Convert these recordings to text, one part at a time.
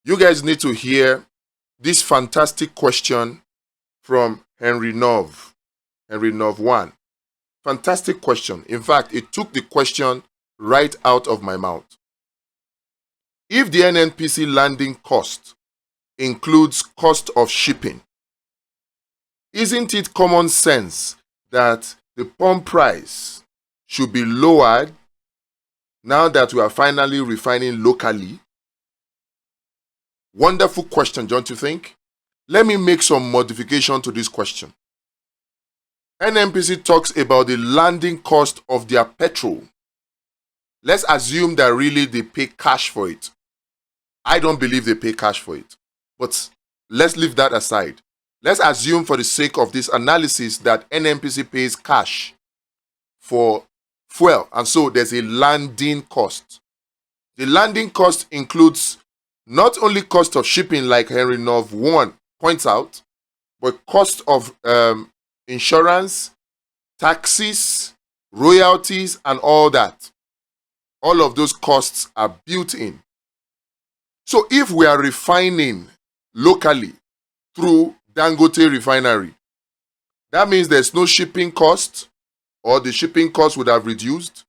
You guys need to hear this fantastic question from Henry Nov 1. Fantastic question. In fact, it took the question right out of my mouth. If the NNPC landing cost includes cost of shipping, isn't it common sense that the pump price should be lowered now that we are finally refining locally? Wonderful question, don't you think? Let me make some modification to this question. NNPC talks about the landing cost of their petrol. Let's assume that really they pay cash for it. I don't believe they pay cash for it. But let's leave that aside. Let's assume for the sake of this analysis that NNPC pays cash for fuel. And so there's a landing cost. The landing cost includes not only cost of shipping like Henry Nov 1 points out, but cost of insurance, taxes, royalties, and all that. All of those costs are built in. So if we are refining locally through Dangote Refinery, that means there's no shipping cost, or the shipping cost would have reduced.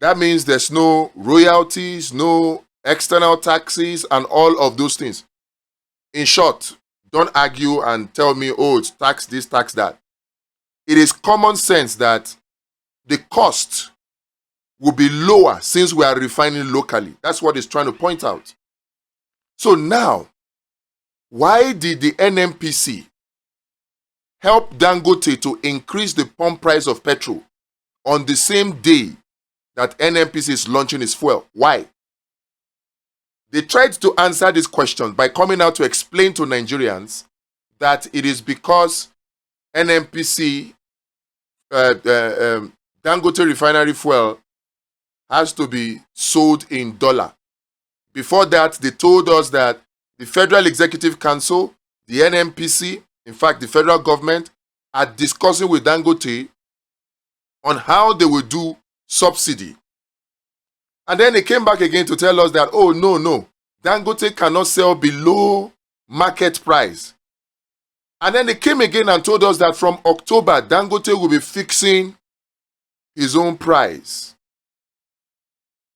That means there's no royalties, no external taxes, and all of those things. In short, don't argue and tell me, oh, it's tax this, tax that. It is common sense that the cost will be lower since we are refining locally. That's what it's trying to point out. So now, why did the NNPC help Dangote to increase the pump price of petrol on the same day that NNPC is launching its fuel? Why? They tried to answer this question by coming out to explain to Nigerians that it is because NNPC, Dangote Refinery fuel has to be sold in dollar. Before that, they told us that the Federal Executive Council, the NNPC, in fact, the federal government, are discussing with Dangote on how they will do subsidy. And then they came back again to tell us that, oh, no, Dangote cannot sell below market price. And then they came again and told us that from October, Dangote will be fixing his own price.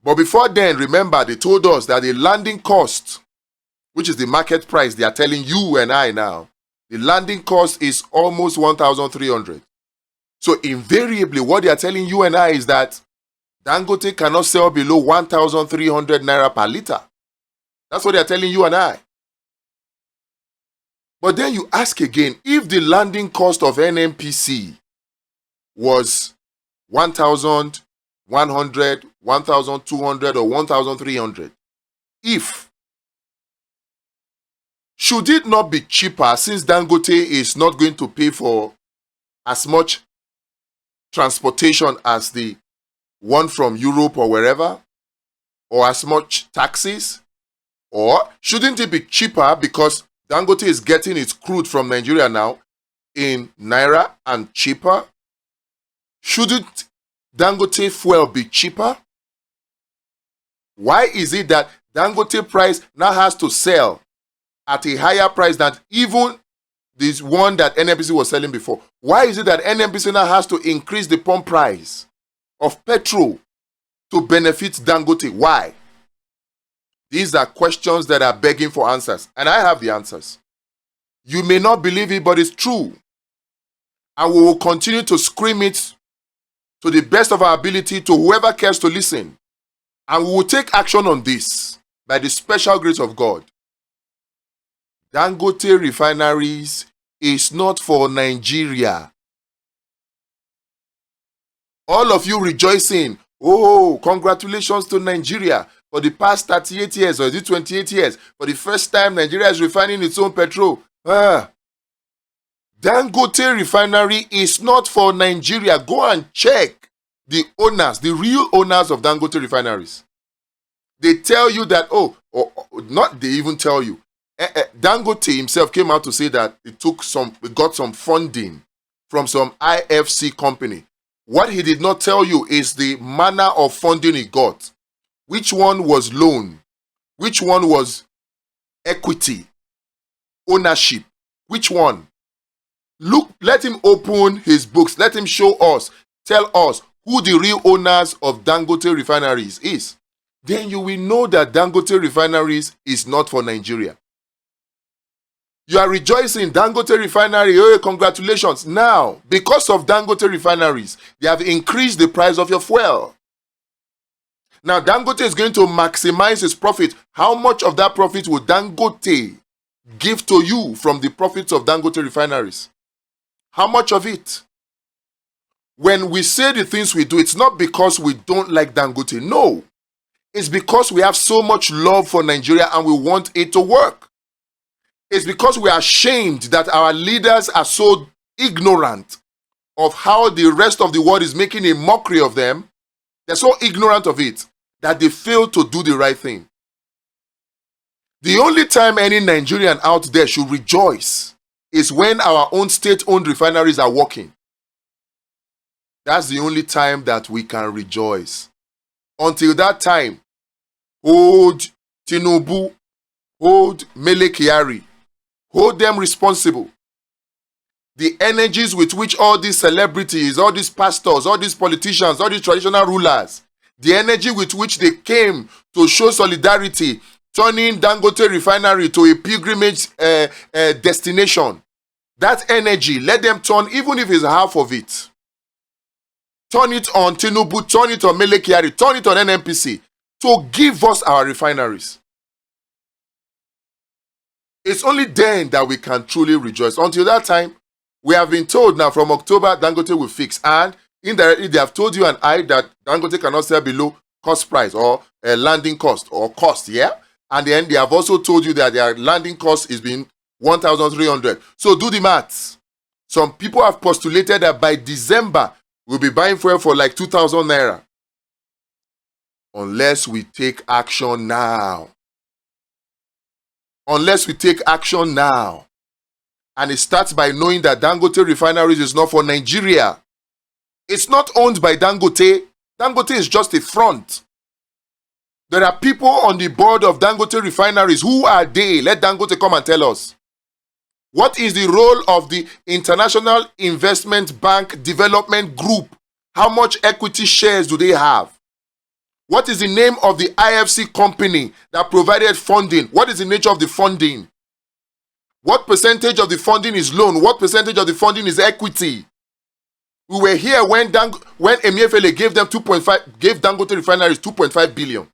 But before then, remember, they told us that the landing cost, which is the market price they are telling you and I now, the landing cost is almost 1,300. So invariably, what they are telling you and I is that Dangote cannot sell below 1,300 naira per liter. That's what they are telling you and I. But then you ask again, if the landing cost of NNPC was 1,100, 1,200, or 1,300, should it not be cheaper since Dangote is not going to pay for as much transportation as the one from Europe or wherever, or as much taxes? Or shouldn't it be cheaper because Dangote is getting its crude from Nigeria now in naira and cheaper? Shouldn't Dangote fuel be cheaper? Why is it that Dangote price now has to sell at a higher price than even this one that NNPC was selling before? Why is it that NNPC now has to increase the pump price of petrol to benefit Dangote? Why? These are questions that are begging for answers, and I have the answers. You may not believe it, but it's true. And we will continue to scream it to the best of our ability to whoever cares to listen. And we will take action on this by the special grace of God. Dangote Refineries is not for Nigeria. All of you rejoicing, oh, congratulations to Nigeria. For the past 38 years, or is it 28 years, for the first time Nigeria is refining its own petrol. Dangote Refinery is not for Nigeria. Go and check the owners, the real owners of Dangote Refineries. They tell you that, not they even tell you. Dangote himself came out to say that it got some funding from some IFC company. What he did not tell you is the manner of funding he got. Which one was loan? Which one was equity, ownership. Which one? Look, let him open his books. Let him show us, tell us who the real owners of Dangote Refineries is. Then you will know that Dangote Refineries is not for Nigeria. You are rejoicing, Dangote Refinery, oh, congratulations. Now, because of Dangote Refineries, they have increased the price of your fuel. Now, Dangote is going to maximize his profit. How much of that profit will Dangote give to you from the profits of Dangote Refineries? How much of it? When we say the things we do, it's not because we don't like Dangote. No. It's because we have so much love for Nigeria and we want it to work. It's because we are ashamed that our leaders are so ignorant of how the rest of the world is making a mockery of them. They're so ignorant of it that they fail to do the right thing. The only time any Nigerian out there should rejoice is when our own state-owned refineries are working. That's the only time that we can rejoice. Until that time, hold Tinubu, hold Mele Kyari, hold them responsible. The energies with which all these celebrities, all these pastors, all these politicians, all these traditional rulers, the energy with which they came to show solidarity, turning Dangote Refinery to a pilgrimage destination, that energy, let them turn, even if it's half of it. Turn it on Tinubu, turn it on Mele Kyari, turn it on NNPC to give us our refineries. It's only then that we can truly rejoice. Until that time, we have been told now from October, Dangote will fix. And indirectly, they have told you and I that Dangote cannot sell below cost price or landing cost or cost, yeah? And then they have also told you that their landing cost is being 1,300. So do the maths. Some people have postulated that by December, we'll be buying fuel for like 2,000 naira. Unless we take action now. Unless we take action now. And it starts by knowing that Dangote Refineries is not for Nigeria. It's not owned by Dangote. Dangote is just a front. There are people on the board of Dangote Refineries. Who are they? Let Dangote come and tell us. What is the role of the International Investment Bank Development Group? How much equity shares do they have? What is the name of the IFC company that provided funding? What is the nature of the funding? What percentage of the funding is loan? What percentage of the funding is equity? We were here when Emefiele gave Dangote Refineries 2.5 billion.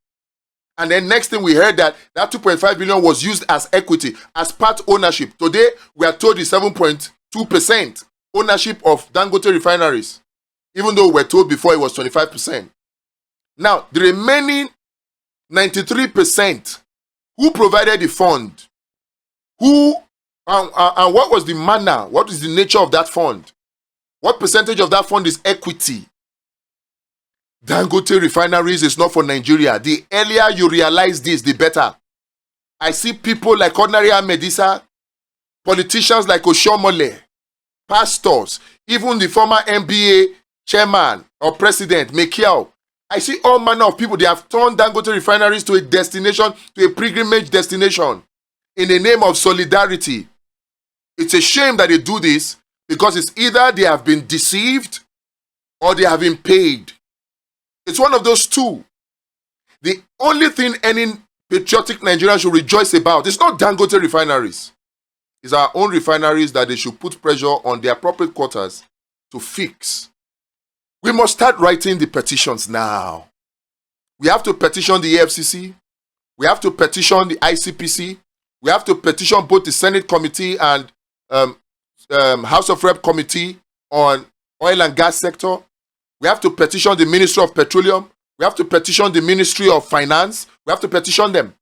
And then next thing we heard that 2.5 billion was used as equity, as part ownership. Today, we are told it's 7.2% ownership of Dangote Refineries, even though we were told before it was 25%. Now, the remaining 93%, who provided the fund? Who, and what was the manner? What is the nature of that fund? What percentage of that fund is equity? Dangote Refineries is not for Nigeria. The earlier you realize this, the better. I see people like Ordinary Ahmedisa, politicians like Oshomole, pastors, even the former NBA chairman or president, Mekiao. I see all manner of people. They have turned Dangote Refineries to a destination, to a pilgrimage destination in the name of solidarity. It's a shame that they do this because it's either they have been deceived or they have been paid. It's one of those two. The only thing any patriotic Nigerian should rejoice about is not Dangote Refineries. It's our own refineries that they should put pressure on their appropriate quarters to fix. We must start writing the petitions now. We have to petition the AFCC. We have to petition the ICPC. We have to petition both the Senate Committee and House of Rep Committee on oil and gas sector. We have to petition the Ministry of Petroleum. We have to petition the Ministry of Finance. We have to petition them.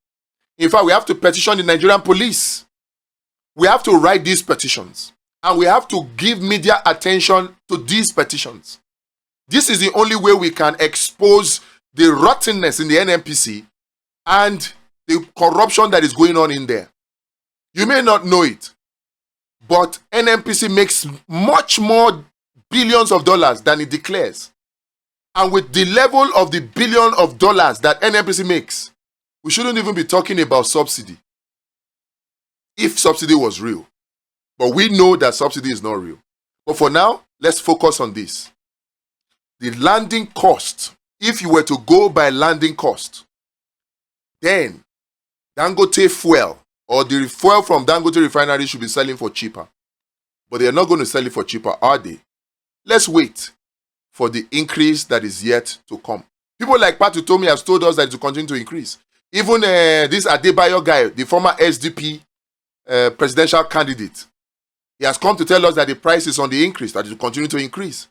In fact, we have to petition the Nigerian police. We have to write these petitions. And we have to give media attention to these petitions. This is the only way we can expose the rottenness in the NNPC and the corruption that is going on in there. You may not know it, but NNPC makes much more billions of dollars than it declares. And with the level of the billion of dollars that NNPC makes, we shouldn't even be talking about subsidy. if subsidy was real. But we know that subsidy is not real. But for now, let's focus on this. The landing cost, if you were to go by landing cost, then Dangote fuel or the fuel from Dangote Refinery should be selling for cheaper. But they are not going to sell it for cheaper, are they? Let's wait for the increase that is yet to come. People like Patu Tomi have told us that it will continue to increase. Even this Adebayo guy, the former SDP presidential candidate, he has come to tell us that the price is on the increase, that it will continue to increase.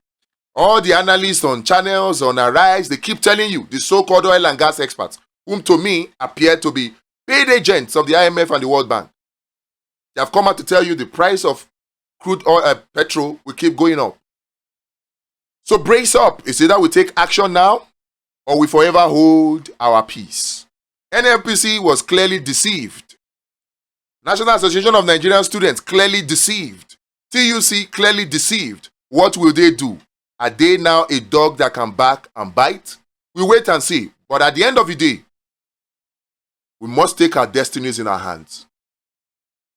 All the analysts on channels, on Arise, they keep telling you, the so-called oil and gas experts, whom to me appear to be paid agents of the IMF and the World Bank. They have come out to tell you the price of crude oil, petrol will keep going up. So brace up. It's either we take action now or we forever hold our peace. NNPC was clearly deceived. National Association of Nigerian Students clearly deceived. TUC clearly deceived. What will they do? Are they now a dog that can bark and bite? We wait and see. But at the end of the day, we must take our destinies in our hands.